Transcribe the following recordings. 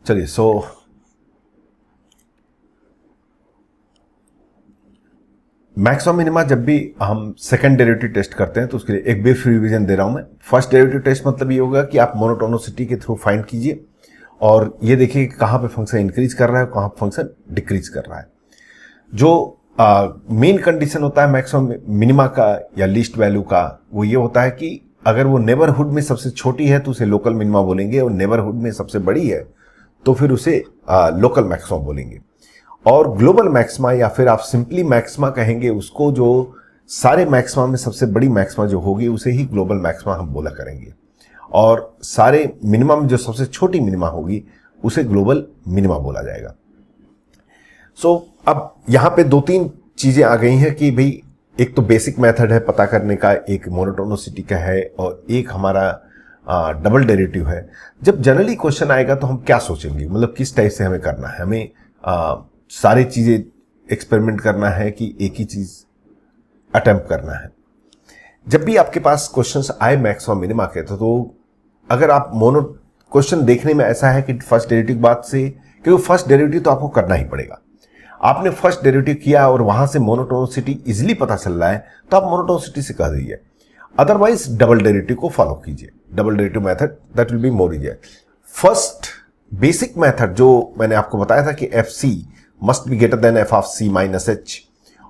चलिए, maximum minima जब भी हम सेकंड डेरिवेटिव टेस्ट करते हैं तो उसके लिए एक ब्रीफ रिवीजन दे रहा हूं मैं। फर्स्ट डेरिवेटिव टेस्ट मतलब ये होगा कि आप मोनोटोनिसिटी के थ्रू फाइंड कीजिए और ये देखिए कि कहां पे फंक्शन इंक्रीज कर रहा है, कहां पे फंक्शन डिक्रीज कर रहा है। जो मेन कंडीशन होता है मैक्सिमम मिनिमा का या लीस्ट वैल्यू का, वो ये होता है कि अगर वो नेबरहुड में सबसे छोटी है तो उसे लोकल मिनिमा बोलेंगे, और नेबरहुड में सबसे बड़ी है तो फिर उसे लोकल मैक्सिमम बोलेंगे। और ग्लोबल मैक्सिमा या फिर आप सिंपली मैक्सिमा कहेंगे उसको, जो सारे मैक्सिमा में सबसे बड़ी मैक्सिमा जो होगी उसे ही ग्लोबल मैक्सिमा हम बोला करेंगे, और सारे मिनिमा में जो सबसे छोटी मिनिमा होगी उसे ग्लोबल मिनिमा बोला जाएगा। अब यहां पे दो तीन चीजें आ गई हैं कि भाई एक तो बेसिक मेथड है पता करने का, एक मोनोटोनिसिटी का है, और एक हमारा डबल डेरिवेटिव है। जब जनरली क्वेश्चन आएगा तो हम क्या सोचेंगे, मतलब किस टाइप से हमें करना है, हमें सारी चीजें एक्सपेरिमेंट करना है कि एक ही चीज अटेम्प्ट करना है। जब भी आपके पास क्वेश्चंस आए मैक्सिमम मिनिमा के, तो अगर आप मोनो क्वेश्चन देखने में ऐसा है कि फर्स्ट डेरिवेटिव बात से, क्योंकि फर्स्ट डेरिवेटिव तो आपको करना ही पड़ेगा। आपने फर्स्ट डेरिवेटिव किया और वहां से मोनोटोनिसिटी इजीली पता चल रहा है तो आप मोनोटोनिसिटी से कह दीजिए, अदरवाइज डबल डेरिवेटिव को फॉलो कीजिए। Double derivative method that will be more easier. First basic method जो मैंने आपको बताया था कि F C must be greater than F of C minus H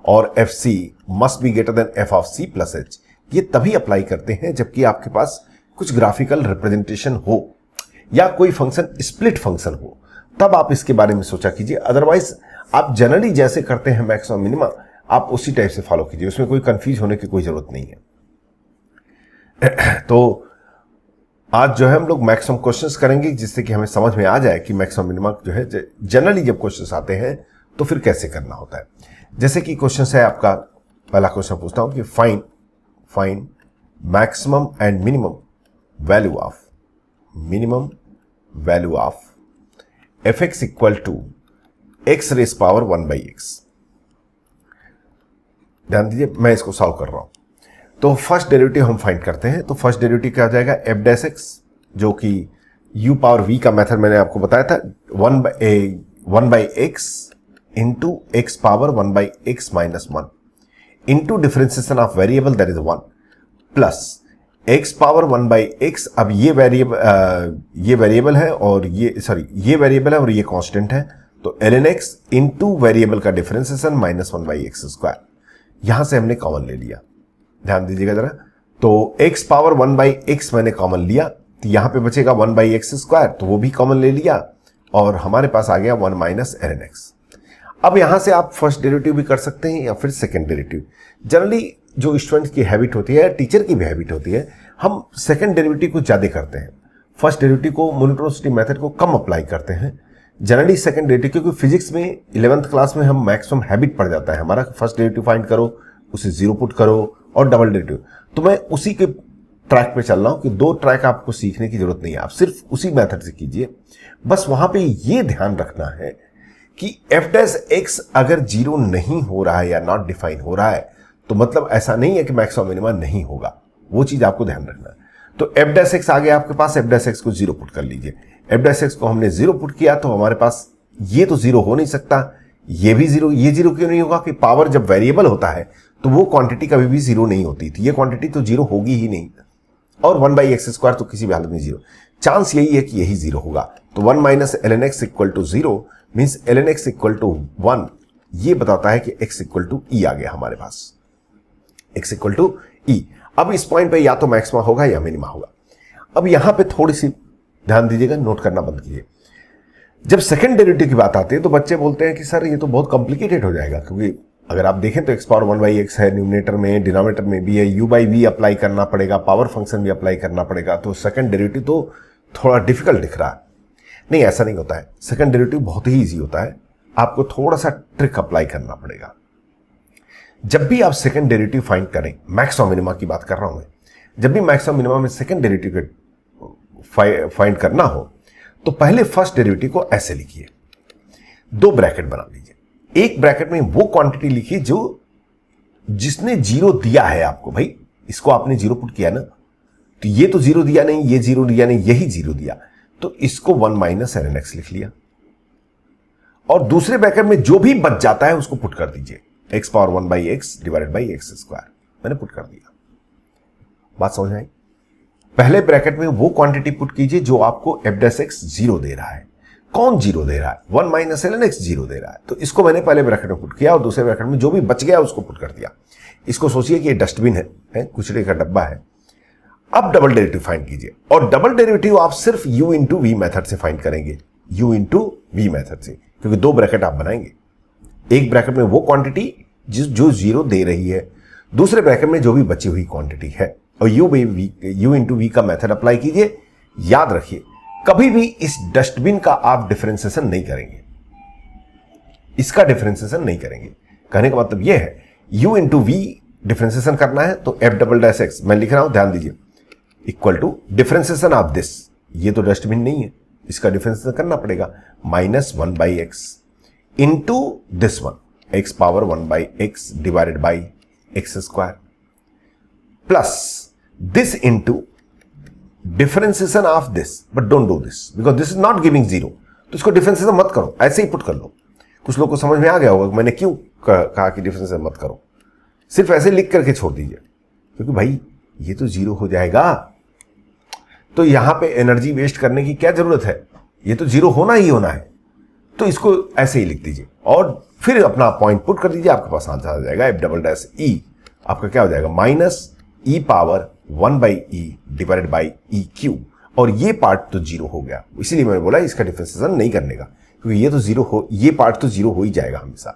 और F C must be greater than F of C plus H, ये तभी apply करते हैं जबकि आपके पास कुछ ग्राफिकल रिप्रेजेंटेशन हो या कोई फंक्शन स्प्लिट फंक्शन हो, तब आप इसके बारे में सोचा कीजिए। अदरवाइज आप जनरली जैसे करते हैं मैक्सिमम मिनिमा, आप उसी टाइप से फॉलो कीजिए, उसमें कोई कंफ्यूज होने की कोई जरूरत नहीं है। तो आज जो है हम लोग मैक्सिमम क्वेश्चंस करेंगे जिससे कि हमें समझ में आ जाए कि मैक्सिमम मिनिमा जो है जनरली जब क्वेश्चंस आते हैं तो फिर कैसे करना होता है। जैसे कि क्वेश्चन है आपका, पहला क्वेश्चन पूछता हूं कि find maximum and minimum value of f x equal to x raise power 1/x। ध्यान दीजिए, मैं इसको सॉल्व कर रहा हूं। तो फर्स्ट डेरिवेटिव हम फाइंड करते हैं, तो फर्स्ट डेरिवेटिव क्या हो जाएगा, एफ डैश एक्स, जो कि u पावर v का मेथड मैंने आपको बताया था, 1/x into X power 1/x minus 1 into differentiation of variable that is 1 plus x power 1/x। अब ये वेरिएबल है और ये वेरिएबल है और ये कांस्टेंट है, तो ln x इंटू वेरिएबल का डिफरेंशिएशन माइनस 1/x स्क्वायर, यहां से हमने कॉमन ले लिया। ध्यान दीजिएगा जरा, तो x पावर 1/x मैंने कॉमन लिया, तो यहां पे बचेगा 1/x स्क्वायर, तो वो भी कॉमन ले लिया और हमारे पास आ गया 1 माइनस ln x। अब यहां से आप फर्स्ट डेरिवेटिव भी कर सकते हैं या फिर सेकंड डेरिवेटिव। जनरली जो स्टूडेंट की हैबिट होती है, टीचर की भी हैबिट होती है, हम सेकंड डेरिवेटिव को ज्यादा करते हैं, फर्स्ट डेरिवेटिव को मोनोटोनिसिटी मेथड को कम अप्लाई करते हैं। जनरली सेकंड डेरिवेटिव, क्योंकि फिजिक्स में 11th क्लास में हम मैक्सिमम हैबिट पड़ जाता है हमारा, फर्स्ट डेरिवेटिव फाइंड करो, उसे जीरो पुट करो और डबल डेरिवेटिव। तो मैं उसी के ट्रैक पे चल रहा हूं कि दो ट्रैक आपको सीखने की जरूरत नहीं है, आप सिर्फ उसी मेथड से कीजिए। बस वहां पे ये ध्यान रखना है कि एफ डैश एक्स अगर जीरो नहीं हो रहा है या नॉट डिफाइन हो रहा है तो मतलब ऐसा नहीं है कि मैक्सिमम मिनिमा नहीं होगा, वो चीज आपको ध्यान रखना है। तो एफ डैश एक्स आ गया आपके पास, एफ डैश एक्स को जीरो पुट कर लीजिए। एफ डैश एक्स को हमने जीरो पुट किया तो हमारे पास ये तो जीरो हो नहीं सकता, ये भी जीरो, ये जीरो क्यों नहीं होगा कि पावर जब वेरिएबल होता है तो वो क्वांटिटी कभी भी जीरो नहीं होती थी, ये क्वांटिटी तो जीरो होगी ही नहीं, और 1/x स्क्वायर तो किसी भी हालत में जीरो, चांस यही है कि यही जीरो होगा। तो 1 minus ln x equal to 0 means ln x equal to 1, ये बताता है कि x इक्वल टू ई आ गया हमारे पास, x इक्वल टू ई। अब इस पॉइंट पे या तो मैक्सिमा होगा या मिनिमा होगा। अब यहां पे थोड़ी सी ध्यान दीजिएगा, नोट करना बंद कीजिए। जब सेकंड डेरिवेटिव की बात आती है तो बच्चे बोलते हैं कि सर ये तो बहुत कॉम्प्लिकेटेड हो जाएगा, क्योंकि अगर आप देखें तो x पावर 1/x है न्यूमरेटर में, डिनोमिनेटर में भी है, u/v अप्लाई करना पड़ेगा, पावर फंक्शन भी अप्लाई करना पड़ेगा, तो सेकंड डेरिवेटिव तो थोड़ा डिफिकल्ट दिख रहा है। नहीं, ऐसा नहीं होता है, सेकंड डेरिवेटिव बहुत ही ईजी होता है, आपको थोड़ा सा ट्रिक अप्लाई करना पड़ेगा। जब भी आप सेकंड डेरिवेटिव फाइंड करें, मैक्सिमम मिनिमा की बात कर रहा हूं मैं, जब भी मैक्सिमम मिनिमा में सेकंड डेरिवेटिव फाइंड करना हो तो पहले फर्स्ट डेरिवेटिव को ऐसे लिखिए, दो ब्रैकेट बना लीजिए। एक ब्रैकेट में वो क्वांटिटी लिखिए जो जिसने जीरो दिया है आपको, भाई इसको आपने जीरो पुट किया ना, तो ये तो जीरो दिया नहीं, ये जीरो दिया नहीं, यही जीरो दिया, तो इसको 1 माइनस ln x लिख लिया, और दूसरे ब्रैकेट में जो भी बच जाता है उसको पुट कर दीजिए, x power 1 by x divided by x square, मैंने पुट कर दिया। बात समझ आई? पहले ब्रैकेट में वो क्वांटिटी पुट कीजिए जो आपको f डैश x 0 दे रहा है। कौन 0 दे रहा है? 1 माइनस ln x 0 दे रहा है, तो इसको मैंने पहले ब्रैकेट में पुट किया और दूसरे ब्रैकेट में जो भी बच गया उसको पुट कर दिया। इसको सोचिए कि ये डस्टबिन है, कुचड़े का डब्बा है। अब डबल डेरिवेटिव फाइंड कीजिए, और डबल डेरिवेटिव आप सिर्फ u इंटू वी मेथड से फाइंड करेंगे, u इंटू वी मेथड से, क्योंकि दो ब्रैकेट आप बनाएंगे। एक ब्रैकेट में वो क्वांटिटी जो 0 दे रही है, दूसरे ब्रैकेट में जो भी बची हुई क्वांटिटी है, और u इंटू वी का मेथड अप्लाई कीजिए। याद रखिए, कभी भी इस डस्टबिन का आप डिफरेंशिएशन नहीं करेंगे, इसका डिफरेंशिएशन नहीं करेंगे। कहने का मतलब यह है, u इंटू वी डिफरेंशिएशन करना है तो f डबल डैश एक्स मैं लिख रहा हूं, ध्यान दीजिए, equal to differentiation of this, ये तो डस्टबिन नहीं है, इसका डिफरेंशिएशन करना पड़ेगा, minus 1 by x into this one, x power 1 by x divided by x square, plus this into differentiation of this, but don't do this because this is not giving 0, तो इसको differentiation मत करो, ऐसे ही put कर लो। कुछ लोग को समझ में आ गया होगा मैंने क्यों कहा कि डिफरेंशिएशन मत करो, सिर्फ ऐसे लिख करके छोड़ दीजिए, क्योंकि भाई ये तो 0 हो जाएगा, तो यहां पे एनर्जी वेस्ट करने की क्या जरूरत है, ये तो 0 होना ही होना है, तो इसको ऐसे ही लिख दीजिए और फिर अपना पॉइंट पुट कर दीजिए, आपके पास आंसर आ जाएगा f डबल डैश e, आपका क्या हो जाएगा, minus e power 1 by E divided by E Q, और ये पार्ट तो 0 हो गया, इसीलिए मैंने बोला इसका डिफरेंशिएशन नहीं करने का, क्योंकि ये तो 0 हो, ये पार्ट तो 0 हो ही जाएगा हमेशा।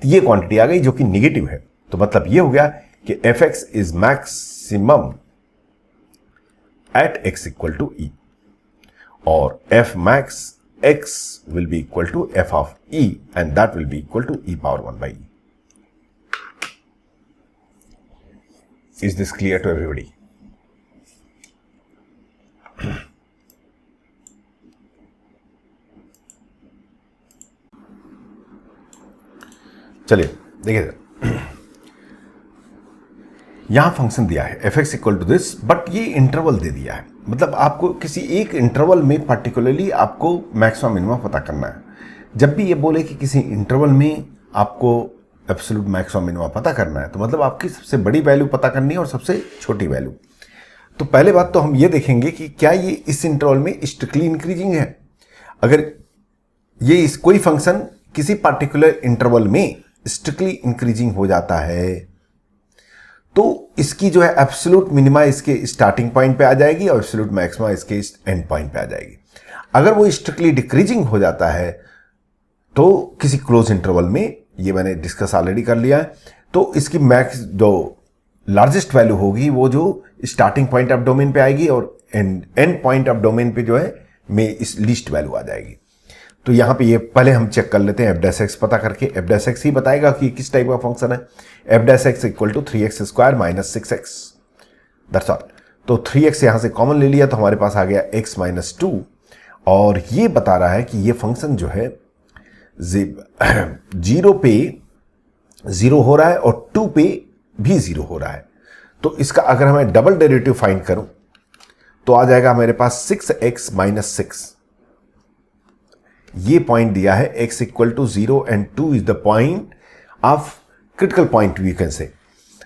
तो ये क्वांटिटी आ गई जो कि निगेटिव है, तो मतलब ये हो गया कि F X is maximum at x equal to E, और f max x will be equal to f of e, and that will be equal to e power 1 by e. Is this clear to everybody? चलिए देखिए, यहां function दिया है f x equal to this, but ये interval दे दिया है, मतलब आपको किसी एक इंटरवल में पर्टिकुलरली आपको मैक्सिमम मिनिमम पता करना है। जब भी ये बोले कि किसी इंटरवल में आपको एब्सोल्यूट मैक्सिमम मिनिमम पता करना है, तो मतलब आपकी सबसे बड़ी वैल्यू पता करनी है और सबसे छोटी वैल्यू। तो पहले बात तो हम ये देखेंगे कि क्या ये इस इंटरवल में स्ट्रिक्टली इंक्रीजिंग है। अगर ये कोई फंक्शन किसी पर्टिकुलर इंटरवल में स्ट्रिक्टली इंक्रीजिंग हो जाता है, तो इसकी जो है एब्सोल्यूट मिनिमा इसके स्टार्टिंग पॉइंट पे आ जाएगी और एब्सोल्यूट मैक्सिमा इसके एंड पॉइंट पे आ जाएगी। अगर वो स्ट्रिक्टली डिक्रीजिंग हो जाता है तो किसी क्लोज इंटरवल में, ये मैंने डिस्कस ऑलरेडी कर लिया है, तो इसकी मैक्स जो लार्जेस्ट वैल्यू होगी वो जो स्टार्टिंग पॉइंट ऑफ डोमेन पे आएगी और एंड पॉइंट ऑफ डोमेन पे जो है में इस लीस्ट वैल्यू आ जाएगी। तो यहां पे ये पहले हम चेक कर लेते हैं एफ डैश एक्स पता करके। एफ डैश एक्स ही बताएगा कि किस टाइप का फंक्शन है। F dash x equal to 3x square minus 6x, that's all. तो 3x यहां से कॉमन ले लिया तो हमारे पास आ गया x माइनस 2, और ये बता रहा है कि ये फंक्शन जो है 0 पे 0 हो रहा है और 2 पे भी 0 हो रहा है। तो इसका अगर मैं डबल डेरिवेटिव फाइंड करूं तो आ जाएगा मेरे पास 6x माइनस 6। ये पॉइंट दिया है x equal to 0 and 2 is the point of critical point, we can say.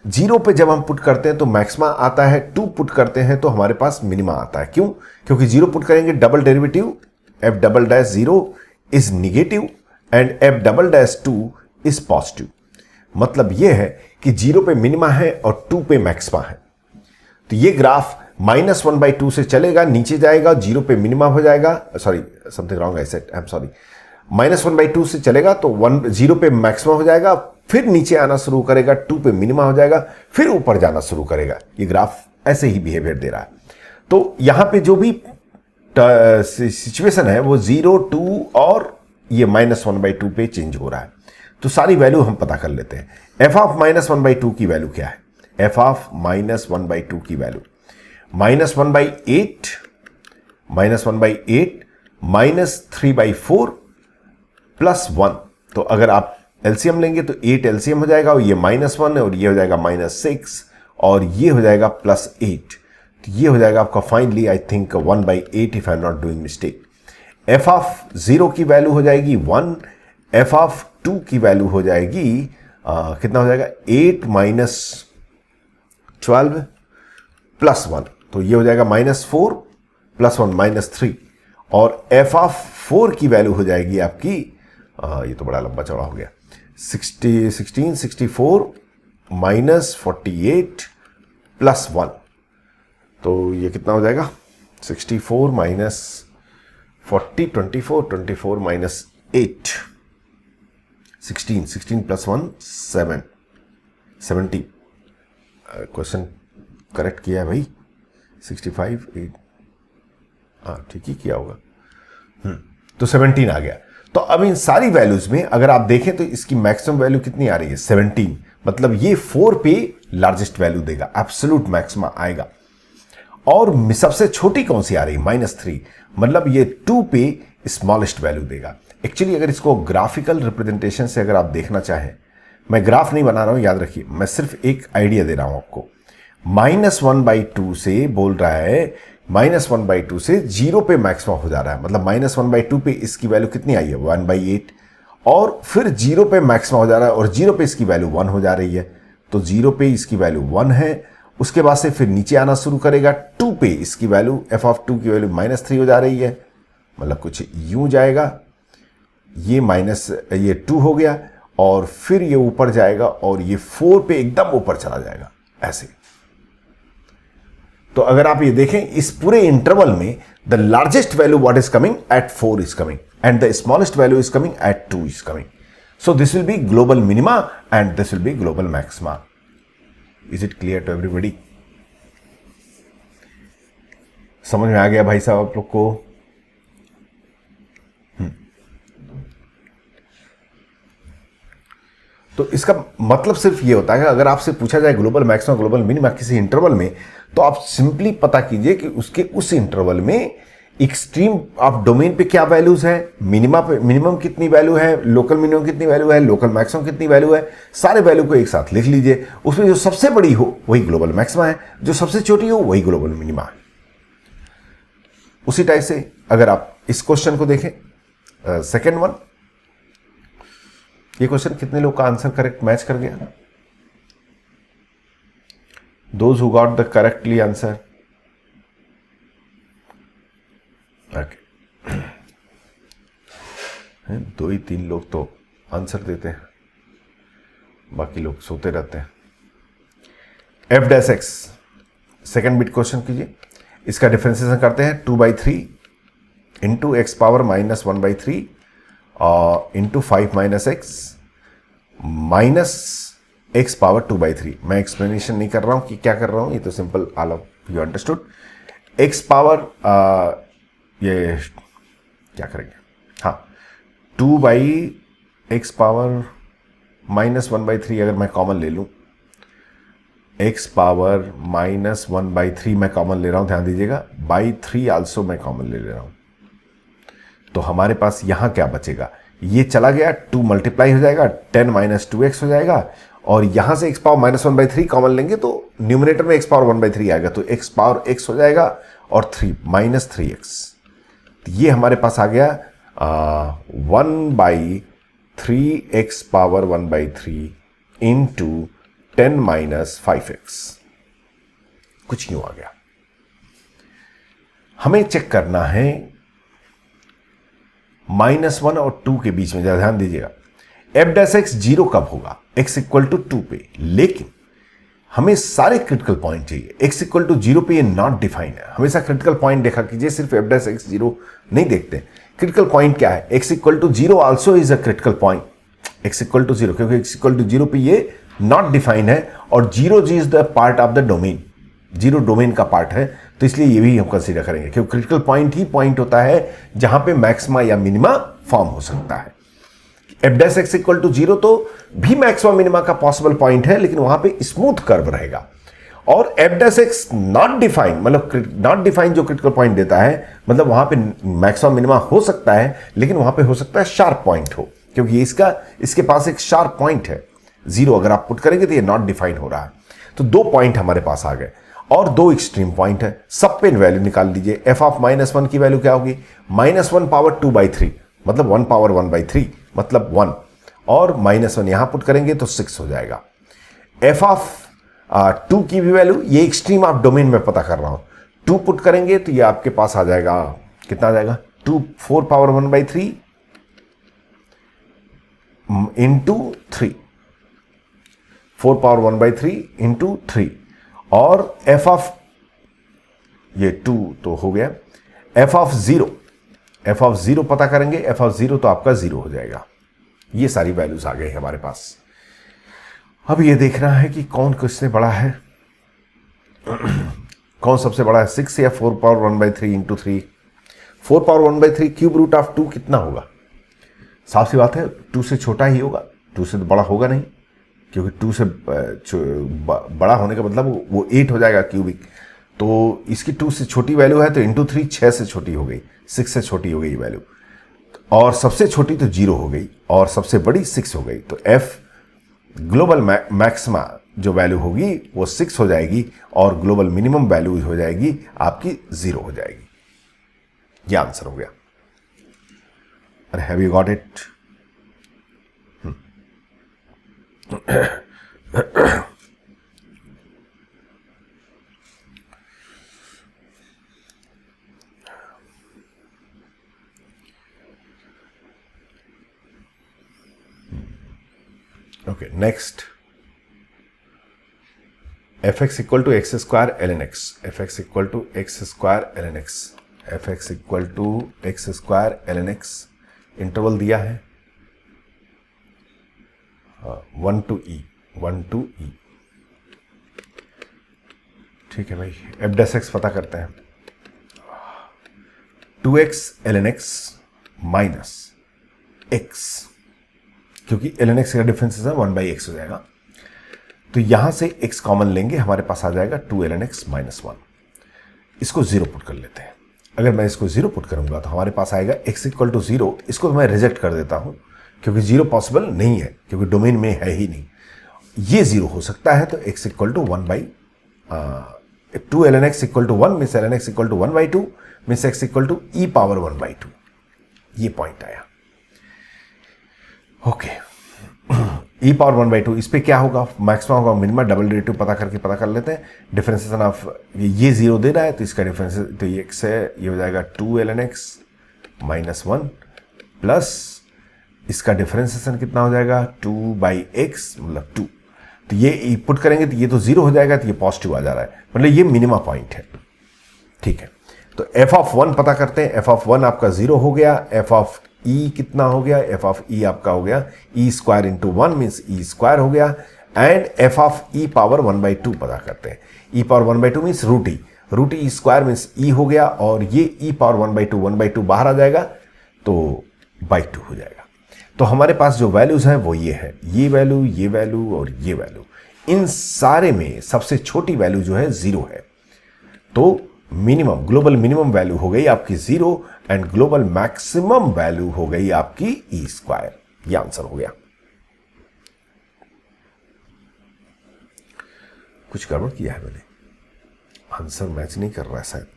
0 पे जब हम पुट करते हैं तो मैक्सिमा आता है, 2 पुट करते हैं तो हमारे पास मिनिमा आता है। क्यों? क्योंकि 0 पुट करेंगे double derivative f double dash 0 is negative and f double dash 2 is positive. मतलब यह है कि 0 पे मिनिमा है और 2 पे मैक्सिमा है। तो ये ग्राफ -1/2 से चलेगा, नीचे जाएगा, 0 पे मिनिमा हो जाएगा, sorry something wrong I said, I am sorry, -1/2 से चलेगा तो 0 पे मैक्सिमा हो जाएगा, फिर नीचे आना शुरू करेगा, 2 पे मिनिमा हो जाएगा, फिर ऊपर जाना शुरू करेगा। ये ग्राफ ऐसे ही बिहेवियर दे रहा है। तो यहां पे जो भी सिचुएशन है वो 0, 2 और ये -1/2 पे चेंज हो रहा है। तो सारी वैल्यू हम पता कर लेते हैं। f ऑफ -1/2 की वैल्यू क्या है? f ऑफ -1/2 की वैल्यू -1/8 -3/4 प्लस 1। तो अगर आप एलसीएम लेंगे तो 8 एलसीएम हो जाएगा और ये -1 और ये हो जाएगा -6 और ये हो जाएगा +8। तो ये हो जाएगा आपका finally I think 1/8 if I am not doing mistake. F of 0 की वैल्यू हो जाएगी 1, एफ ऑफ 2 की वैल्यू हो जाएगी कितना हो जाएगा 8 - 12 + 1, तो ये हो जाएगा -4 + 1 -3, और एफ ऑफ 4 की वैल्यू हो जाएगी आपकी ये तो बड़ा लंबा चौड़ा हो गया 64 -48 + 1, तो ये कितना हो जाएगा 64 - 40 24 24 - 8 16 16 + 1 7 70। क्वेश्चन करेक्ट किया है भाई 65 8, हाँ ठीक ही किया होगा। तो 17 आ गया। तो अब इन सारी वैल्यूज में अगर आप देखें तो इसकी मैक्सिमम वैल्यू कितनी आ रही है 17, मतलब ये 4 पे लार्जेस्ट वैल्यू देगा, एब्सोल्यूट मैक्सिमा आएगा। और सबसे छोटी कौन सी आ रही है -3, मतलब ये 2 पे स्मॉलेस्ट वैल्यू देगा। एक्चुअली अगर इसको ग्राफिकल रिप्रेजेंटेशन से अगर आप देखना चाहें, मैं ग्राफ नहीं बना रहा हूं, याद रखिए, मैं सिर्फ एक आइडिया दे रहा हूं आपको। -1/2 से बोल रहा है, -1/2 से 0 पे मैक्सिमम हो जा रहा है, मतलब -1/2 पे इसकी वैल्यू कितनी आई है 1/8, और फिर 0 पे मैक्सिमम हो जा रहा है और 0 पे इसकी वैल्यू 1 हो जा रही है, तो 0 पे इसकी वैल्यू 1 है। उसके बाद से फिर नीचे आना शुरू करेगा, 2 पे इसकी वैल्यू एफ ऑफ 2 की वैल्यू -3 हो जा रही है, मतलब कुछ यूं जाएगा, ये ये 2 हो गया, और फिर ये ऊपर जाएगा और ये 4 पे एकदम ऊपर चला जाएगा ऐसे। तो अगर आप ये देखें इस पूरे इंटरवल में the largest value what is coming at 4 is coming and the smallest value is coming at 2 is coming. So this will be global minima and this will be global maxima. Is it clear to everybody? समझ में आ गया भाई साहब आप लोग को? तो इसका मतलब सिर्फ ये होता है कि अगर आपसे पूछा जाए ग्लोबल मैक्सिमा ग्लोबल मिनिमा किसी इंटरवल में, तो आप सिंपली पता कीजिए कि उसके उस इंटरवल में एक्सट्रीम आप डोमेन पे क्या वैल्यूज है, मिनिमा पे मिनिमम कितनी वैल्यू है, लोकल मिनिमम कितनी वैल्यू है, लोकल मैक्सिमम कितनी वैल्यू है, सारे वैल्यू को एक साथ लिख लीजिए। उसमें जो सबसे बड़ी हो वही ग्लोबल मैक्सिमा है, जो सबसे छोटी हो वही ग्लोबल मिनिमा है। उसी टाइप से अगर आप इस क्वेश्चन को देखें, सेकेंड वन, ये क्वेश्चन कितने लोग का आंसर करेक्ट मैच कर गया? Those who got the correctly answer, okay, 2 ही 3 लोग तो आंसर देते हैं, बाकी लोग सोते रहते हैं। f' सेकेंड बिट क्वेश्चन कीजिए, इसका डिफरेंशिएशन करते हैं 2/3 into X power -1/3 into 5 - x minus x power 2/3। मैं एक्सप्लेनेशन नहीं कर रहा हूं कि क्या कर रहा हूं, ये तो simple all of you understood. X power ये क्या करेंगे, हाँ 2/x पावर -1/3 अगर मैं कॉमन ले लूं, x पावर -1/3 मैं कॉमन ले रहा हूं, ध्यान दीजिएगा, बाई 3 आल्सो मैं कॉमन ले रहा हूं, तो हमारे पास यहां क्या बचेगा, ये चला गया, 2 मल्टीप्लाई हो जाएगा, 10 - 2x हो जाएगा, और यहां से x पावर -1/3 कॉमन लेंगे तो न्यूमरेटर में x पावर 1/3 आएगा, तो x पावर x हो जाएगा और 3 -3x, तो ये हमारे पास आ गया 1/3x पावर 1/3 इंटू 10 - 5x, कुछ यूं आ गया। हमें चेक करना है -1 और 2 के बीच में, ध्यान दीजिएगा, f' 0 कब होगा, x = 2 पे, लेकिन हमें सारे क्रिटिकल पॉइंट चाहिए। x = 0 पे ये नॉट डिफाइन है, हमेशा क्रिटिकल पॉइंट देखा कीजिए, सिर्फ f' 0 नहीं देखते। क्रिटिकल पॉइंट क्या है, x = 0 also is a critical point, x = 0, क्योंकि x = 0 पे ये नॉट डिफाइन है, और 0 is the part of the domain, 0 domain का पार्ट है, तो इसलिए ये भी हम कंसीडर करेंगे, क्योंकि क्रिटिकल पॉइंट ही पॉइंट होता है जहां पे मैक्सिमा या मिनिमा फॉर्म हो सकता है। f' = 0 तो भी मैक्सिमा मिनिमा का पॉसिबल पॉइंट है, लेकिन वहां पे स्मूथ कर्व रहेगा। और f' नॉट डिफाइन, मतलब नॉट डिफाइन जो क्रिटिकल पॉइंट देता है, मतलब वहां पे मैक्सिमा मिनिमा हो सकता है, लेकिन वहां पे हो सकता है शार्प पॉइंट हो, क्योंकि इसके पास एक शार्प पॉइंट है। 0 अगर आप पुट करेंगे तो ये नॉट डिफाइन हो रहा है, तो 2 पॉइंट हमारे पास आ गए। और दो एक्सट्रीम पॉइंट है, सब पे वैल्यू निकाल लीजिए। एफ ऑफ -1 की वैल्यू क्या होगी? -1 पावर 2/3 मतलब 1 पावर 1/3 मतलब 1, और -1 यहां पुट करेंगे तो 6 हो जाएगा। एफ ऑफ 2 की भी वैल्यू, ये एक्सट्रीम आप डोमेन में पता कर रहा हूं, 2 पुट करेंगे तो ये आपके पास आ जाएगा, कितना आ जाएगा? 4 पावर 1/3 इंटू 3, 4 पावर 1/3 इंटू 3, और एफ ऑफ ये 2 तो हो गया। एफ ऑफ 0 पता करेंगे, एफ ऑफ 0 तो आपका 0 हो जाएगा। ये सारी वैल्यूज आ गई हमारे पास। अब ये देखना है कि कौन किससे बड़ा है, कौन सबसे बड़ा है, 6 या 4 power 1/3 into 3। 4 power 1/3 cube root of 2 कितना होगा? साफ सी बात है 2 से छोटा ही होगा, 2 से तो बड़ा होगा नहीं, क्योंकि 2 से बड़ा होने का मतलब वो 8 हो जाएगा क्यूबिक। तो इसकी 2 से छोटी वैल्यू है तो इंटू 3 6 से छोटी हो गई, 6 से छोटी हो गई वैल्यू, और सबसे छोटी तो 0 हो गई और सबसे बड़ी 6 हो गई। तो एफ ग्लोबल मैक्सिमा जो वैल्यू होगी वो 6 हो जाएगी, और ग्लोबल मिनिमम वैल्यू हो जाएगी आपकी 0 हो जाएगी। ये आंसर हो गया। अरे have you got it? Okay, next, fx equal to x square ln x, fx equal to x square ln x, fx equal to x square ln x, interval दिया है 1 to e, ठीक है भाई। F dash x पता करते हैं, 2x ln x minus x, क्योंकि ln x का डिफरेंस है 1/x हो जाएगा, तो यहां से x कॉमन लेंगे, हमारे पास आ जाएगा 2 ln x माइनस 1। इसको 0 पुट कर लेते हैं। अगर मैं इसको 0 पुट करूंगा तो हमारे पास आएगा x इक्वल टू 0। इसको तो मैं रिजेक्ट कर देता हूं क्योंकि 0 पॉसिबल नहीं है, क्योंकि डोमेन में है ही नहीं। ये 0 हो सकता है, तो x equal to 2 ln x equal to 1 means ln x equal to 1/2 means x equal to e power 1/2। ये पॉइंट आया। ओके, e पावर 1/2, इस पे क्या होगा? मैक्सिमम होगा मिनिमम, डबल डेरिवेटिव पता कर लेते हैं। डिफरेंशिएशन ऑफ ये 0 दे रहा है तो इसका डिफरेंस तो ये x है, ये हो जाएगा 2 ln x माइनस 1 प्लस इसका डिफरेंशिएशन कितना हो जाएगा 2/x मतलब 2। तो ये पुट करेंगे तो ये तो 0 हो जाएगा, तो ये पॉजिटिव आ जा रहा है, मतलब ये मिनिमम पॉइंट है। ठीक है, तो f ऑफ 1 पता करते हैं। f ऑफ 1 आपका 0 हो गया। f ऑफ e कितना हो गया? f ऑफ e आपका हो गया e square into 1 means e square हो गया, and f of e power 1/2 पता करते हैं। e power 1/2 means root e square means e हो गया, और ये e पावर 1/2 बाहर आ जाएगा तो /2 हो जाएगा। तो हमारे पास जो वैल्यूज हैं वो ये है, ये वैल्यू, ये वैल्यू और ये वैल्यू। इन सारे में सबसे छोटी वैल्यू जो है 0 है, तो मिनिमम ग्लोबल मिनिमम वैल्यू हो गई आपकी 0 एंड ग्लोबल मैक्सिमम वैल्यू हो गई आपकी e स्क्वायर। ये आंसर हो गया। कुछ गड़बड़ किया है मैंने, आंसर मैच नहीं कर रहा है शायद।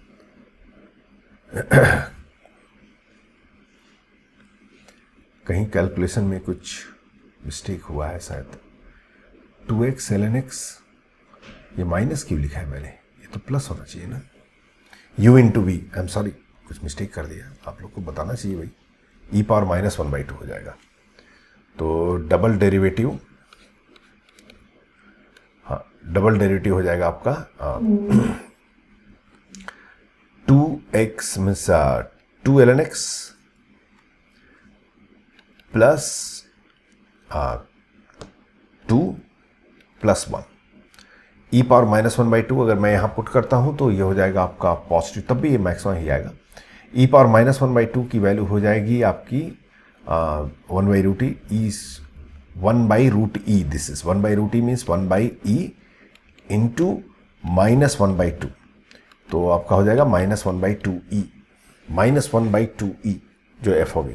कहीं कैलकुलेशन में कुछ मिस्टेक हुआ है शायद। 2x ln x, ये माइनस क्यों लिखा है मैंने? ये तो प्लस होना चाहिए ना। u into v, I am sorry, कुछ मिस्टेक कर दिया, आप लोग को बताना चाहिए भाई। e पावर माइनस 1/2 हो जाएगा, तो डबल डेरिवेटिव, हाँ डबल डेरिवेटिव हो जाएगा आपका 2x means 2 ln x plus 2 plus 1, e power minus 1/2 अगर मैं यहाँ पुट करता हूँ तो ये हो जाएगा आपका पॉजिटिव, तब भी ये मैक्सिमम ही आएगा। e पावर माइनस 1/2 की वैल्यू हो जाएगी आपकी 1/√e, 1/√e, this is 1/√e means 1/e into minus 1/2, तो आपका हो जाएगा -1/2e, -1/2e जो f होगी।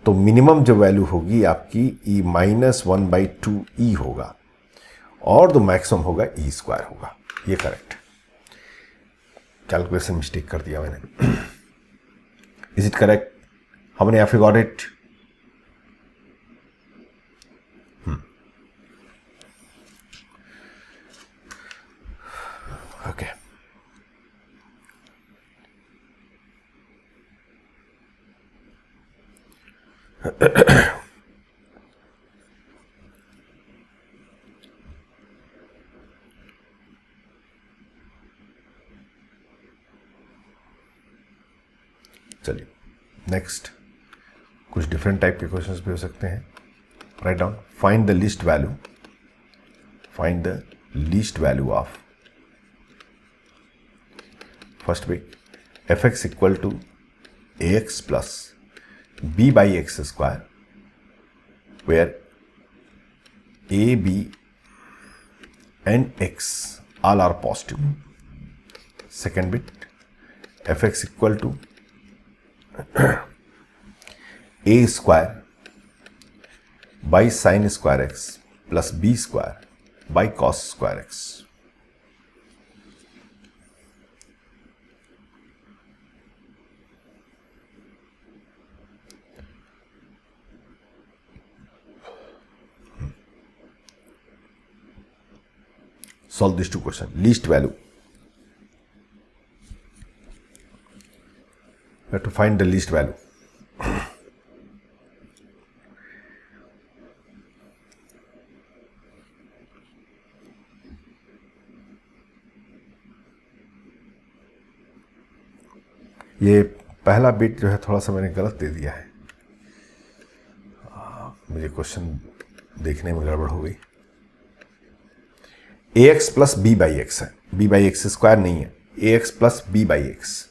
तो मिनिमम जो वैल्यू होगी आपकी e -1/2e होगा, और जो मैक्सिमम होगा e स्क्वायर होगा। ये करेक्ट। कैलकुलेशन मिस्टेक कर दिया मैंने. Is it correct? How many of you got it? Okay. चलिए नेक्स्ट, कुछ डिफरेंट टाइप के क्वेश्चंस भी हो सकते हैं. Write down. Find the least value, find the least value of first bit f x equal to a x plus B by x square, where a b and x all are positive. Second bit fx equal to a square by sin square x plus b square by cos square x. Solve these two questions. Least value. We have to find the least value. ये पहला bit जो है थोड़ा सा मैंने गलत दे दिया है. मुझे क्वेश्चन देखने में गड़बड़ हो गई. A x plus B by X है, बी बाई एक्स स्क्वायर नहीं है, A x plus B by X.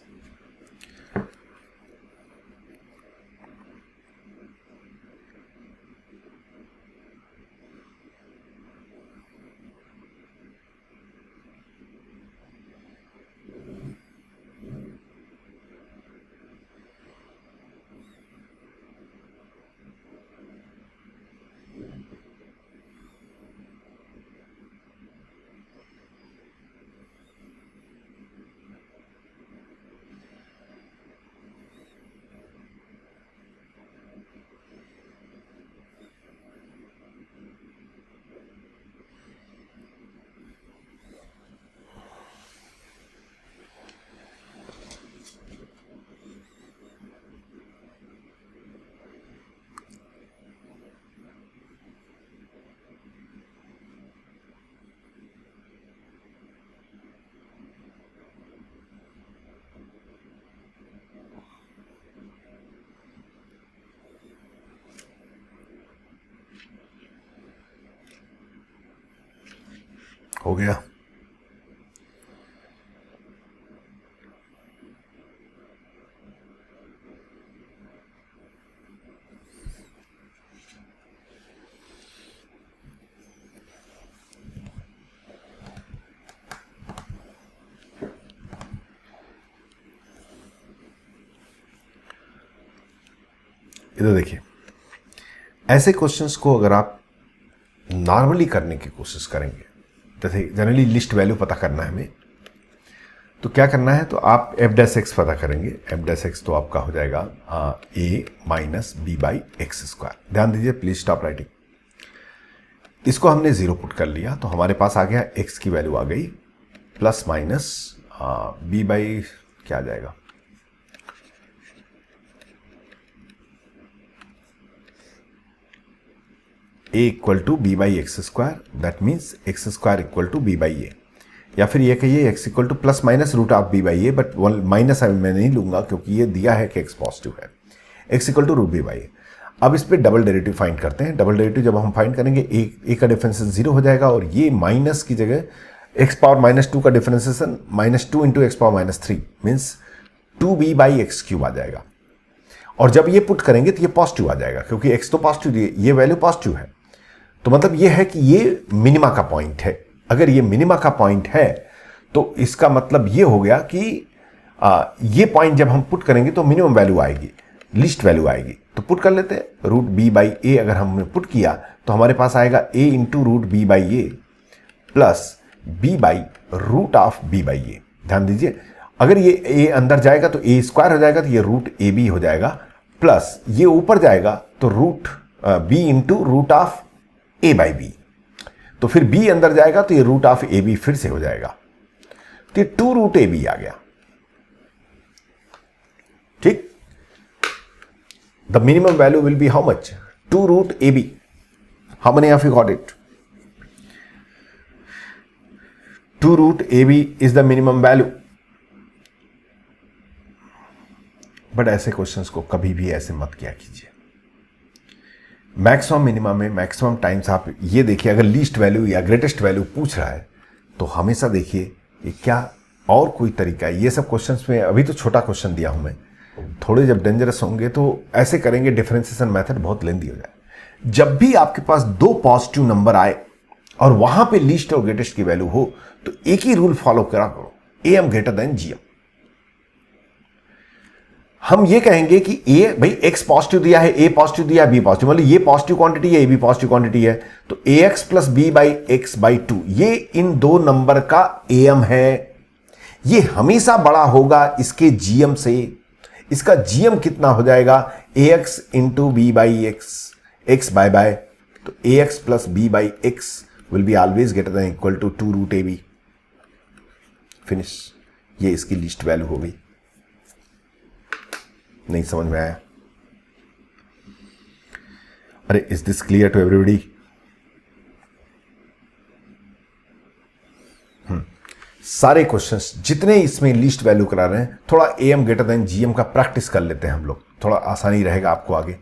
हो गया. इधर देखिए, ऐसे क्वेश्चंस को अगर आप नॉर्मली करने की कोशिश करेंगे, जैसे जनरली लिस्ट वैल्यू पता करना है हमें, तो क्या करना है, तो आप एफ डैश एक्स पता करेंगे. एफ डैश एक्स तो आपका हो जाएगा A minus B by x square. ध्यान दीजिए, प्लीज स्टॉप राइटिंग. इसको हमने जीरो पुट कर लिया तो हमारे पास आ गया एक्स की वैल्यू आ गई प्लस माइनस बी बाई क्या आ जाएगा, a equal to B by x square. That means X square equal to B by A, या फिर ये कहिए X equal to plus minus root of B by A, but minus मैं नहीं लूंगा क्योंकि ये दिया है कि एक्स पॉजिटिव है. X equal to root B by A. अब इस पर डबल डेरिवेटिव फाइंड करते हैं. डबल डेरिवेटिव जब हम फाइंड करेंगे ए का डिफरेंशिएशन जीरो हो जाएगा और ये माइनस की जगह एक्स पावर माइनस टू का differentiation minus two into X power minus three means two B by X cube आ जाएगा. और जब ये पुट करेंगे तो ये पॉजिटिव आ जाएगा क्योंकि एक्स तो पॉजिटिव, ये वैल्यू पॉजिटिव है. तो मतलब ये है कि ये मिनिमा का पॉइंट है. अगर ये मिनिमा का पॉइंट है तो इसका मतलब ये हो गया कि ये पॉइंट जब हम पुट करेंगे तो मिनिमम वैल्यू आएगी, लीस्ट वैल्यू आएगी. तो पुट कर लेते हैं. रूट बी बाई ए अगर हमने पुट किया तो हमारे पास आएगा A into root B by A plus B by root of B by A. ध्यान दीजिए. अगर ये a अंदर जाएगा तो a स्क्वायर हो जाएगा, तो ये रूट ए बी हो जाएगा, प्लस ये ऊपर जाएगा तो root b into root of a by b, तो फिर b अंदर जाएगा तो ये रूट ऑफ ए बी फिर से हो जाएगा, तो ये 2 रूट ए बी आ गया। ठीक, the minimum value will be how much? 2 root a b. How many of you got it? 2 root a b is the minimum value. But ऐसे क्वेश्चंस को कभी भी ऐसे मत किया कीजिए। मैक्सिमम मिनिमम में मैक्सिमम टाइम्स आप ये देखिए, अगर लीस्ट वैल्यू या ग्रेटेस्ट वैल्यू पूछ रहा है तो हमेशा देखिए कि क्या और कोई तरीका है। ये सब क्वेश्चंस में अभी तो छोटा क्वेश्चन दिया हूं मैं, थोड़े जब डेंजरस होंगे तो ऐसे करेंगे, डिफरेंशिएशन मेथड बहुत लेंदी हो जाए। जब भी आपके पास 2 पॉजिटिव नंबर आए और वहां पे लीस्ट और ग्रेटेस्ट की वैल्यू हो तो एक ही रूल फॉलो करा करो, am ग्रेटर देन gm। हम ये कहेंगे कि a भाई x पॉजिटिव दिया है, a पॉजिटिव दिया है, b पॉजिटिव, मतलब ये पॉजिटिव क्वांटिटी है, a भी पॉजिटिव क्वांटिटी है, तो ax plus b by x by 2 ये इन 2 नंबर का am है। ये हमेशा बड़ा होगा इसके gm से। इसका gm कितना हो जाएगा? ax into b by x, x bye bye, तो ax plus b by x will be always greater than equal to 2 root a b. Finish. ये इसकी लिस्ट वैल्यू हो गई। नहीं समझ में आया? अरे is this clear to everybody? सारे क्वेश्चंस जितने इसमें लिस्ट वैल्यू करा रहे हैं, थोड़ा am ग्रेटर देन gm का प्रैक्टिस कर लेते हैं हम लोग, थोड़ा आसानी रहेगा आपको आगे।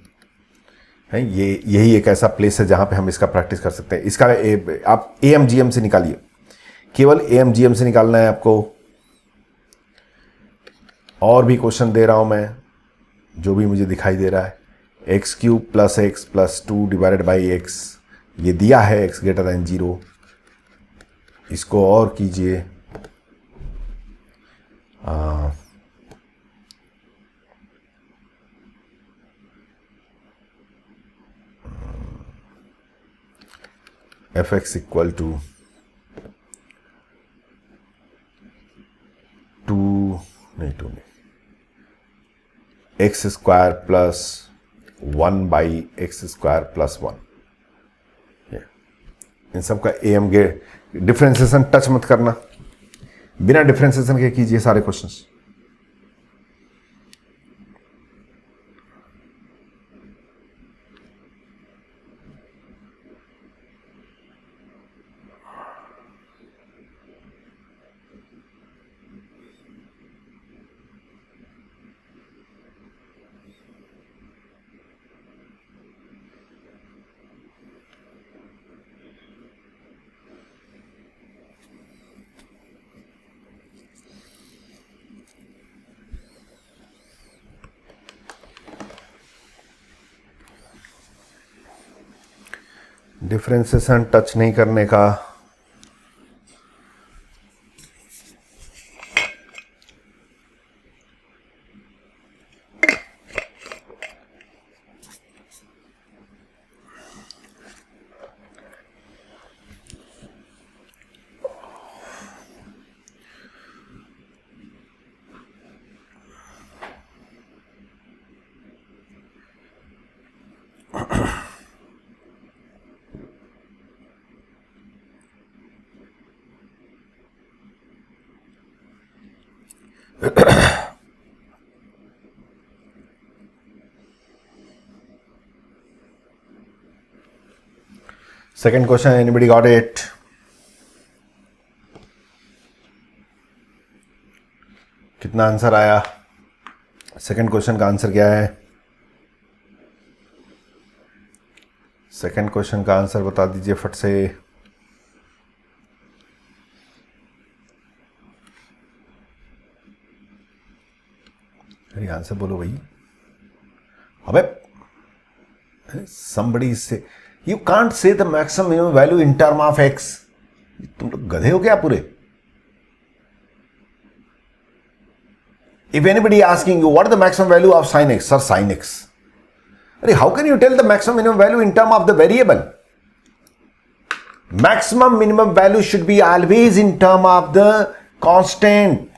है ये यही एक ऐसा प्लेस है जहां पे हम इसका प्रैक्टिस कर सकते हैं। इसका आप am gm से निकालिए, केवल am gm से निकालना है आपको। और भी क्वेश्चन दे रहा हूं मैं, जो भी मुझे दिखाई दे रहा है। X cube plus x plus 2 divided by x, ये दिया है एक्स ग्रेटर देन 0। इसको और कीजिए, एफ एक्स इक्वल टू 2 नहीं, x square plus 1 by x square plus 1। इन सब का am गे डिफरेंशिएशन टच मत करना, बिना डिफरेंशिएशन के कीजिए सारे क्वेश्चंस। डिफरेंशिएशन टच नहीं करने का second question, anybody got it? कितना आंसर आया? सेकेंड क्वेश्चन का आंसर क्या है? सेकेंड क्वेश्चन का आंसर बता दीजिए फट से। अरे आंसर बोलो भाई। अबे somebody से You can't say the maximum minimum value in term of x. तुम लोग गधे हो क्या पूरे? If anybody asking you what is the maximum value of sin x, sir, sin x. How can you tell the maximum minimum value in term of the variable? Maximum minimum value should be always in term of the constant.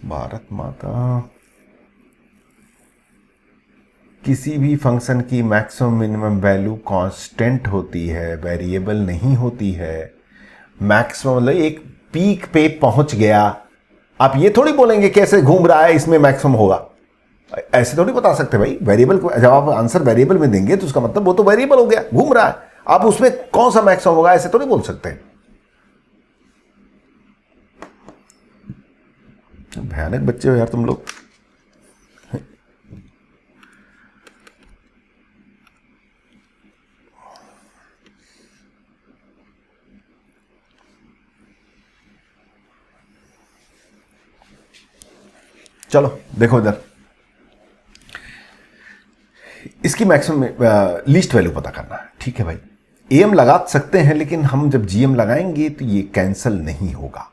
Bharat माता, किसी भी function की maximum minimum value constant होती है, variable नहीं होती है। Maximum मतलब एक पीक पे पहुंच गया, आप ये थोड़ी बोलेंगे कैसे घूम रहा है इसमें मैक्सिमम होगा, ऐसे थोड़ी बता सकते भाई। वेरिएबल को जब आप आंसर वेरिएबल में देंगे तो उसका मतलब वो तो वेरिएबल हो गया, घूम रहा है, आप उसमें कौन सा मैक्सिमम होगा ऐसे थोड़ी बोल सकते हैं। भयानक बच्चे हो यार तुम लोग। चलो देखो इधर, इसकी मैक्सिमम लीस्ट वैल्यू पता करना है, ठीक है भाई। एम लगा सकते हैं लेकिन हम जब जीएम लगाएंगे तो ये कैंसिल नहीं होगा,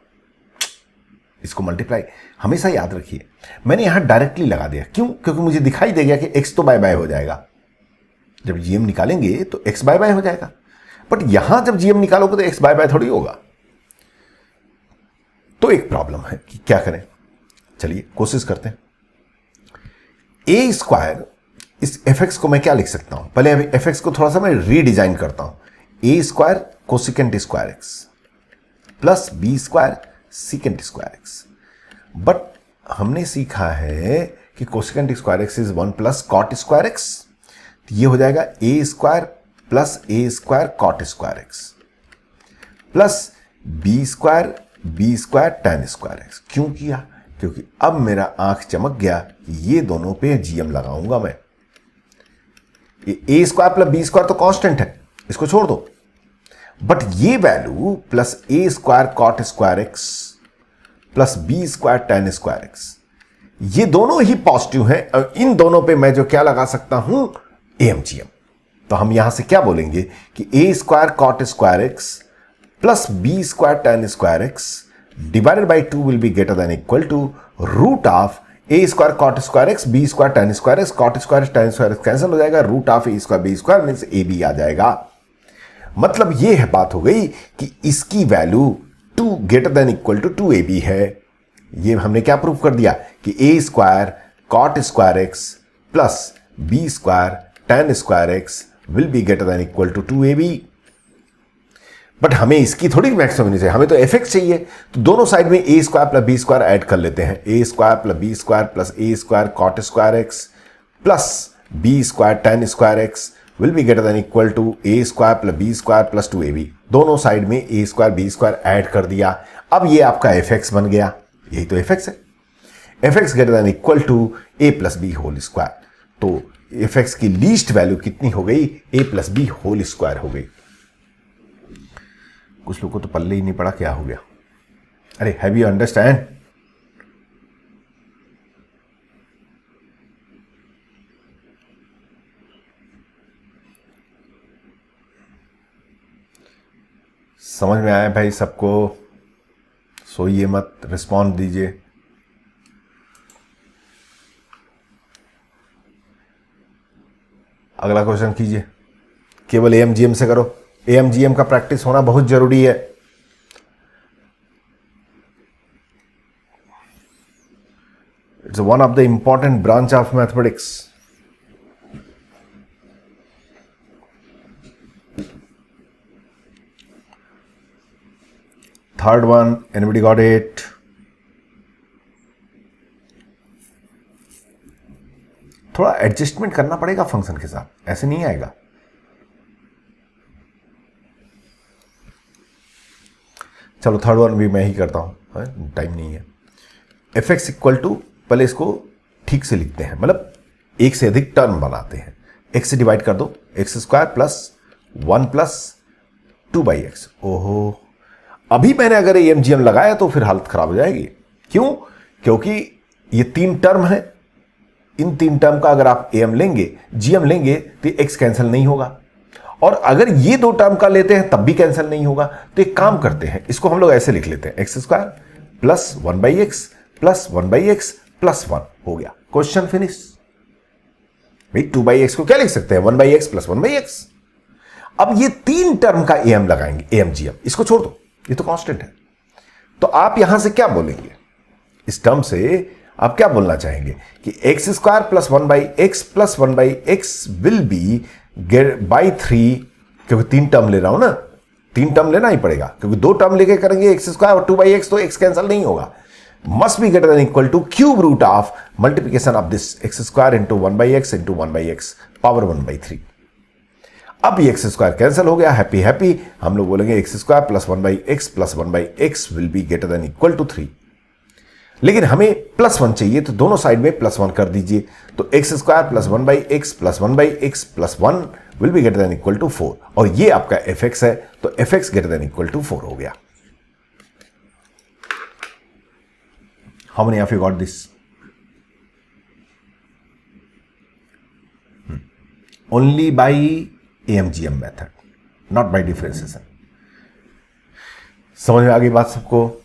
इसको मल्टीप्लाई हमेशा याद रखिए। मैंने यहां डायरेक्टली लगा दिया, क्यों? क्योंकि मुझे दिखाई दे गया कि एक्स तो बाय बाय हो जाएगा, जब जीएम निकालेंगे तो एक्स बाय बाय हो जाएगा। बट यहां जब जीएम निकालोगे तो एक्स बाय बाय थोड़ी होगा, तो एक प्रॉब्लम है कि क्या करें। चलिए कोशिश करते हैं। ए स्क्वायर, इस एफ एक्स को मैं क्या लिख सकता हूं, पहले एफ एक्स को थोड़ा सा मैं रीडिजाइन करता हूं। A square cosecant square X plus B square secant square X. But हमने सीखा है कि cosecant square X is 1 plus cot square X, तो ये हो जाएगा A square plus A square cot square X plus B square tan square X. क्यों किया? क्योंकि अब मेरा आंख चमक गया कि ये दोनों पे जीएम लगाऊंगा मैं। A square plus B square तो कांस्टेंट है, इसको छोड़ दो। बट ये value plus A square cot square X plus B square tan square X, ये दोनों ही पॉजिटिव हैं और इन दोनों पे मैं जो क्या लगा सकता हूं, एएमजीएम। तो हम यहां से क्या बोलेंगे कि A square cot square X plus B square tan square X divided by 2 will be greater than equal to root of A square cot square X B square tan square X. Cot square tan square X cancel हो जाएगा, root of A square B square means A B आ जाएगा। मतलब ये है बात हो गई कि इसकी value 2 greater than equal to 2ab है। ये हमने क्या प्रूव कर दिया कि A square cot square X plus B square tan square X will be greater than equal to 2ab। But हमें इसकी थोड़ी मैक्सिमम नहीं चाहिए, हमें तो एफ एक्स चाहिए। तो दोनों साइड में A square plus B square add कर लेते हैं। A square plus B square plus A square cot square X plus B square tan square X will be greater than equal to A square plus B square plus 2ab। दोनों side में A square B square add कर दिया। अब ये आपका F x बन गया, यही तो एफ एक्स है। F x greater than equal to a plus b whole square. तो एफ एक्स की लीस्ट वैल्यू कितनी हो गई, a plus b whole square हो गई। कुछ लोगों को तो पल्ले ही नहीं पड़ा, क्या हो गया? अरे हैव यू अंडरस्टैंड? समझ में आया भाई सबको? सोइए मत, रिस्पॉन्ड दीजिए। अगला क्वेश्चन कीजिए। केवल एएमजीएम से करो, एएमजीएम का प्रैक्टिस होना बहुत जरूरी है। It's one of the important branch of mathematics. Third one, anybody got it? थोड़ा एडजस्टमेंट करना पड़ेगा फंक्शन के साथ, ऐसे नहीं आएगा। चलो थर्ड वन भी मैं ही करता हूं, टाइम नहीं है। एफ एक्स इक्वल टू, पहले इसको ठीक से लिखते हैं, मतलब एक से अधिक टर्म बनाते हैं। एक्स से डिवाइड कर दो, x square plus 1 plus 2/x। ओहो, अभी मैंने अगर एएमजीएम लगाया तो फिर हालत खराब हो जाएगी। क्यों? क्योंकि ये 3 टर्म है, इन 3 टर्म का अगर आप एम लेंगे, जीएम लेंगे तो एक्स कैंसिल नहीं होगा, और अगर ये 2 टर्म का लेते हैं तब भी कैंसिल नहीं होगा। तो एक काम करते हैं, इसको हम लोग ऐसे लिख लेते हैं, x square plus 1/x plus 1/x plus 1 हो गया, क्वेश्चन फिनिश। भाई 2/x को क्या लिख सकते हैं, 1/x प्लस 1/x। अब ये 3 टर्म का एम लगाएंगे, एएमजीएम, इसको छोड़ दो, ये तो कांस्टेंट है। तो आप यहां से क्या बोलेंगे, इस टर्म से आप क्या बोलना चाहेंगे कि x square plus 1/x will B by 3, क्योंकि 3 टर्म ले रहा हूं ना, 3 टर्म लेना ही पड़ेगा, क्योंकि 2 टर्म लेके करेंगे एक्स स्क्वायर और 2/x, तो x कैंसिल नहीं होगा, must be greater than equal to cube root of multiplication of this x square into 1/x into 1/x power 1/3। अब ये एक्स स्क्वायर कैंसिल हो गया, हैप्पी हैप्पी, हम लोग बोलेंगे x square plus 1/x will be greater than equal to 3। लेकिन हमें +1 चाहिए, तो दोनों साइड में +1 कर दीजिए, तो x square plus 1/x plus 1/x plus 1 will be greater than equal to 4, और ये आपका fx है, तो fx greater than equal to 4 हो गया। How many of you got this? Only by AMGM method, not by differentiation. समझ में आ गई बात सबको?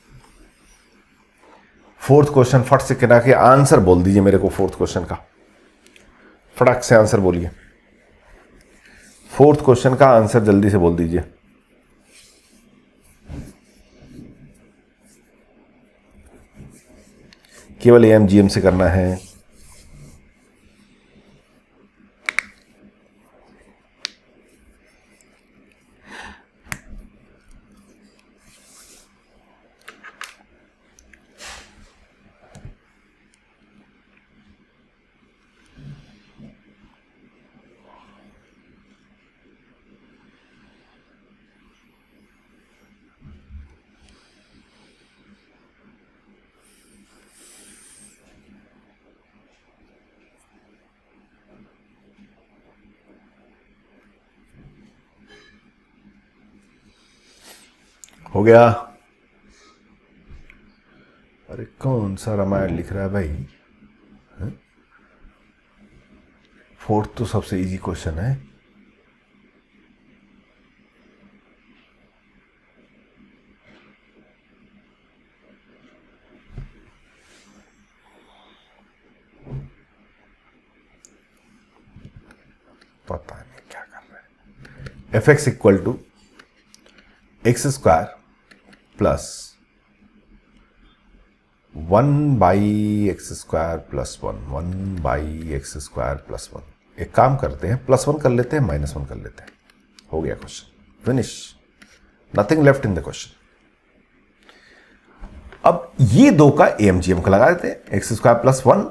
फोर्थ क्वेश्चन फट से करा के आंसर बोल दीजिए मेरे को, फोर्थ क्वेश्चन का फटाक से आंसर बोलिए, फोर्थ क्वेश्चन का आंसर जल्दी से बोल दीजिए। केवल AMGM से करना है। हो गया? अरे कौन सा रामायण लिख रहा है भाई? फोर्थ तो सबसे इजी क्वेश्चन है। पता नहीं क्या कर रहा है। fx equal to x square plus 1/x square plus 1/x square plus 1। एक काम करते हैं, +1 कर लेते हैं, -1 कर लेते हैं, हो गया question, finish, nothing left in the question. अब ये दो का AMGM को लगा देते हैं, x square plus 1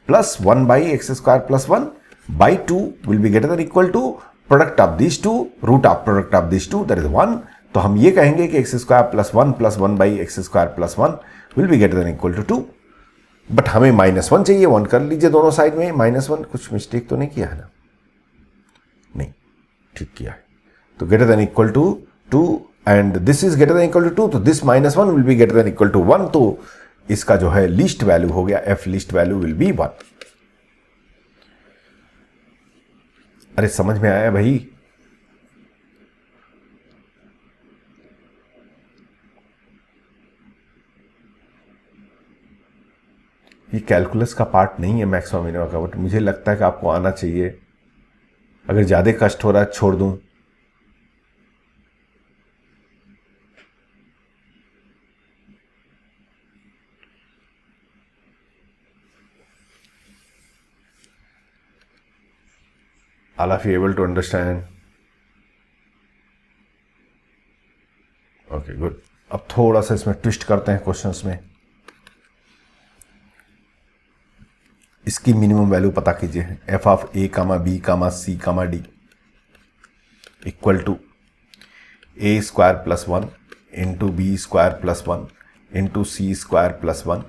plus 1/x square plus 1 by 2 will be greater than equal to product of this two root of product of this two, that is 1। तो हम ये कहेंगे कि x square plus 1 plus 1/x square plus 1 will be greater than equal to 2। But हमें -1 चाहिए, 1 कर लीजिए दोनों साइड में -1। कुछ मिस्टेक तो नहीं किया है ना? नहीं, ठीक किया है। तो greater than equal to 2 and this is greater than equal to 2, तो this -1 will be greater than equal to 1, तो इसका जो है लीस्ट वैल्यू हो गया, f least value will be 1। अरे समझ में आया भाई? ये कैलकुलस का पार्ट नहीं है मैक्सिमम मिनिमम का, बट मुझे लगता है कि आपको आना चाहिए। अगर ज़्यादा कष्ट हो रहा है छोड़ दूं। All of you able to understand? Okay good. अब थोड़ा सा इसमें ट्विस्ट करते हैं क्वेश्चंस में। इसकी मिनिमम वैल्यू पता कीजिए, f of a, b, c, d equal to a square plus 1 into b square plus 1 into c square plus 1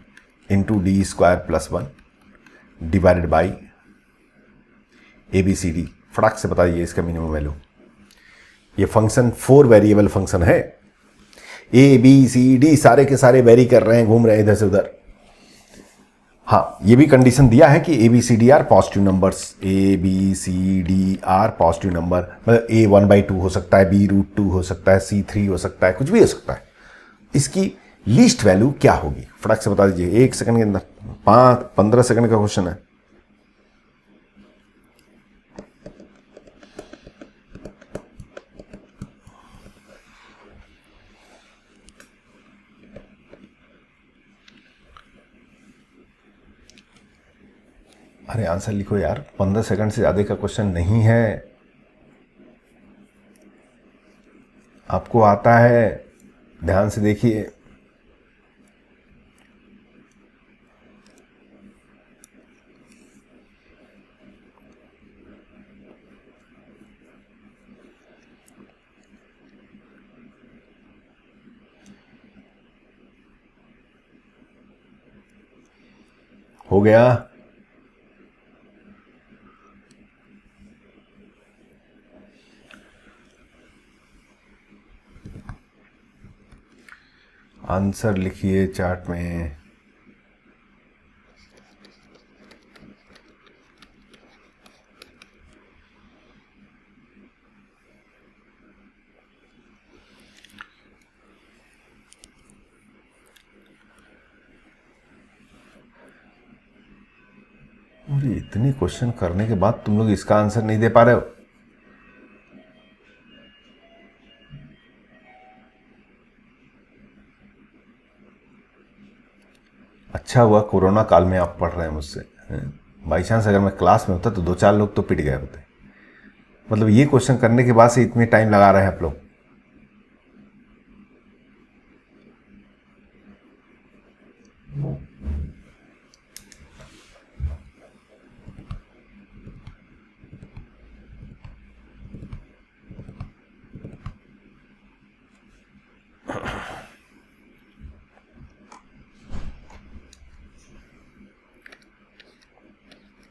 into d square plus 1 divided by ABCD। फटाक से बताइए इसका मिनिमम वैल्यू। ये function 4 variable function है, ABCD सारे के सारे very कर रहे हैं, घूम रहे हैं इधर से उधर। हाँ, ये भी कंडीशन दिया है कि ABCD are positive numbers, ABCD are positive number, मतलब A 1/2 हो सकता है, B √2 हो सकता है, C 3 हो सकता है, कुछ भी हो सकता है। इसकी लीस्ट वैल्यू क्या होगी फटाक से बता दीजिए, 1 सेकंड के अंदर। 15 सेकंड का क्वेश्चन है। अरे आंसर लिखो यार, 15 सेकंड से ज़्यादा का क्वेश्चन नहीं है। आपको आता है, ध्यान से देखिए। हो गया? आंसर लिखिए चार्ट में। मुझे इतनी क्वेश्चन करने के बाद तुम लोग इसका आंसर नहीं दे पा रहे हो। अच्छा हुआ कोरोना काल में आप पढ़ रहे हैं मुझसे। बाई चांस अगर मैं क्लास में होता तो 2-4 लोग तो पिट गए होते। मतलब ये क्वेश्चन करने के बाद से इतने टाइम लगा रहे हैं आप लोग।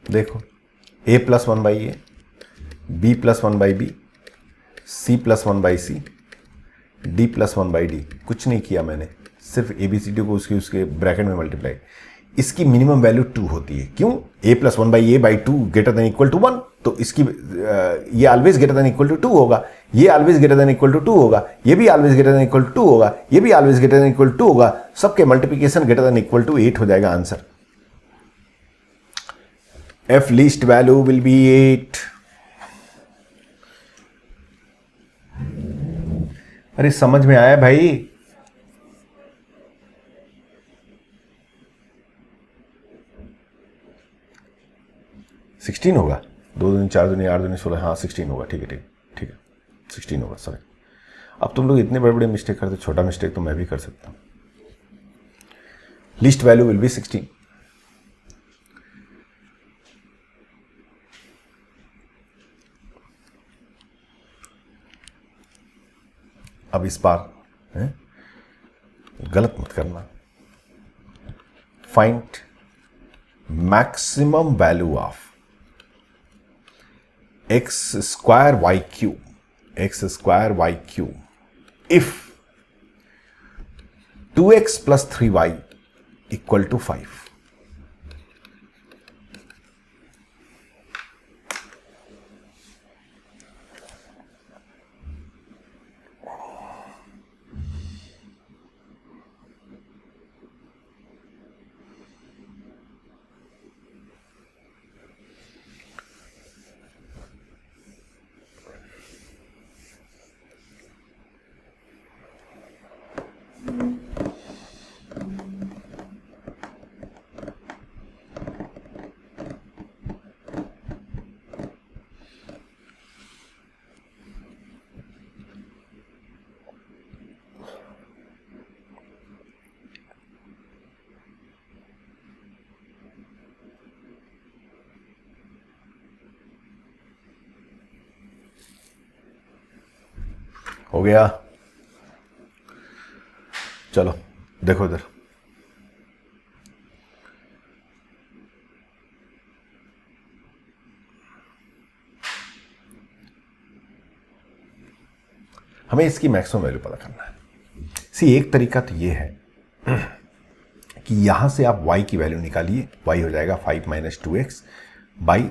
देखो, a plus 1/a, b plus 1/b, c plus 1/c, d plus 1/d। कुछ नहीं किया मैंने, सिर्फ ABCD को उसके ब्रैकेट में मल्टीप्लाई। इसकी मिनिमम वैल्यू 2 होती है। क्यों? a plus 1/a/2 greater than equal to 1, तो इसकी ये always greater than equal to 2 होगा, ये always greater than equal to 2 होगा, ये भी always greater than equal to 2 होगा, ये भी always greater than equal to 2 होगा। सबके multiplication greater than equal to 8 हो जाएगा answer. F least value will be 8। अरे समझ में आया भाई? सिक्सटीन होगा। 2 दूनी 4 दूनी 8 दूनी 16, हाँ 16 होगा। ठीक है 16 होगा। सॉरी, अब तुम लोग इतने बड़े बड़े मिस्टेक करते, छोटा मिस्टेक तो मैं भी कर सकता हूं। Least value will be 16। अब इस बार गलत मत करना। Find maximum value of x square y cube if 2x plus 3y equal to 5। हो गया? चलो देखो इधर। हमें इसकी मैक्सिमम वैल्यू पता करना है। एक तरीका तो ये है कि यहां से आप y की वैल्यू निकालिए। y हो जाएगा 5 minus 2x by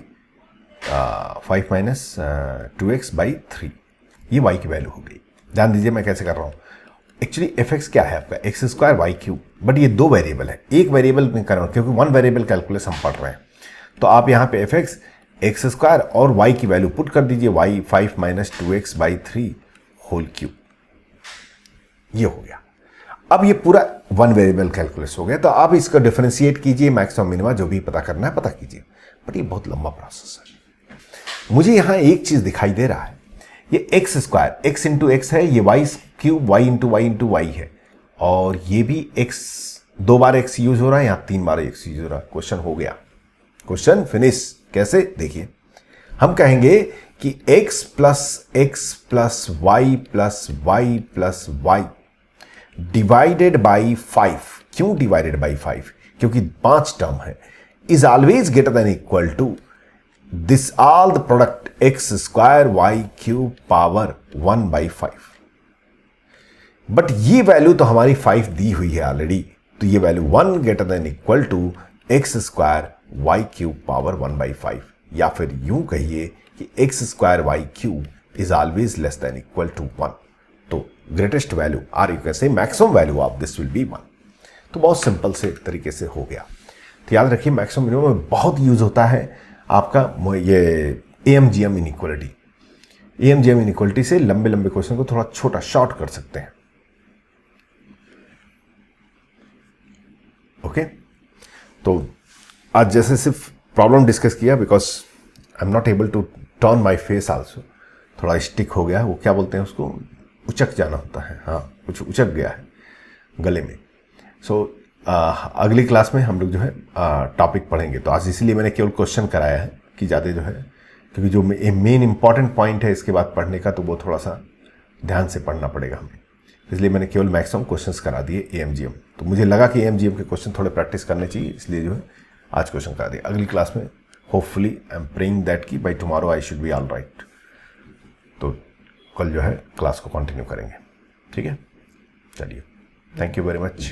5 minus 2x by 3। ये y की वैल्यू हो गई। ध्यान दीजिए मैं कैसे कर रहा हूं। एक्चुअली fx क्या है आपका? x square y cube, but ये 2 वेरिएबल है। एक वेरिएबल में कन्वर्ट, क्योंकि 1 वेरिएबल कैलकुलस हम पढ़ रहे हैं। तो आप यहाँ पे fx x स्क्वायर और y की वैल्यू पुट कर दीजिए। y 5 minus 2x by 3 whole cube. ये हो गया। अब ये पूरा 1 वेरिएबल कैलकुलस हो गया। तो आप इसका डिफरेंशिएट कीजिए, मैक्सिमम मिनिमा जो भी पता करना है पता कीजिए। बट ये बहुत लंबा प्रोसेस है। मुझे यहां एक चीज दिखाई दे रहा है, ये x square x into x है, ये y cube y into y है, और ये भी एक्स, 2 बार एक्स यूज हो रहा है, यहां 3 बार एक्स यूज हो रहा है। क्वेश्चन हो गया, क्वेश्चन फिनिश। कैसे? देखिए, हम कहेंगे कि x plus y plus y divided by 5। क्यों डिवाइडेड बाई 5? क्योंकि 5 टर्म है, is always greater than equal to this all the product x square y cube power 1/5। But ये वैल्यू तो हमारी 5 दी हुई है ऑलरेडी, तो ये value 1 greater than equal to x square y cube power 1/5, या फिर यूं कहिए कि x square y cube is always less than equal to 1। तो greatest value or you can say maximum value of this will be 1। तो बहुत simple से तरीके से हो गया। तो याद रखिए, मैक्सिमम मिनिमम में बहुत यूज होता है आपका ये AMGM इनइक्वालिटी। AMGM इनइक्वालिटी से लंबे लंबे क्वेश्चन को थोड़ा छोटा शॉर्ट कर सकते हैं। ओके, तो आज जैसे सिर्फ प्रॉब्लम डिस्कस किया, because I am not able to turn my face also, थोड़ा स्टिक हो गया है, वो क्या बोलते हैं उसको, उचक जाना होता है, हाँ कुछ उचक गया है गले में। सो अगली क्लास में हम लोग जो है टॉपिक पढ़ेंगे। तो आज इसलिए मैंने केवल क्वेश्चन कराया है कि ज़्यादा जो है, क्योंकि जो मेन इंपॉर्टेंट पॉइंट है इसके बाद पढ़ने का, तो वो थोड़ा सा ध्यान से पढ़ना पड़ेगा हमें, इसलिए मैंने केवल मैक्सिमम क्वेश्चंस करा दिए AMGM। तो मुझे लगा कि AMGM के क्वेश्चन थोड़े प्रैक्टिस करने चाहिए, इसलिए जो है आज क्वेश्चन करा दिए। अगली क्लास में hopefully I am praying that कि by tomorrow I should be all right. तो कल जो है क्लास को कंटिन्यू करेंगे, ठीक है? चलिए, थैंक यू वेरी मच।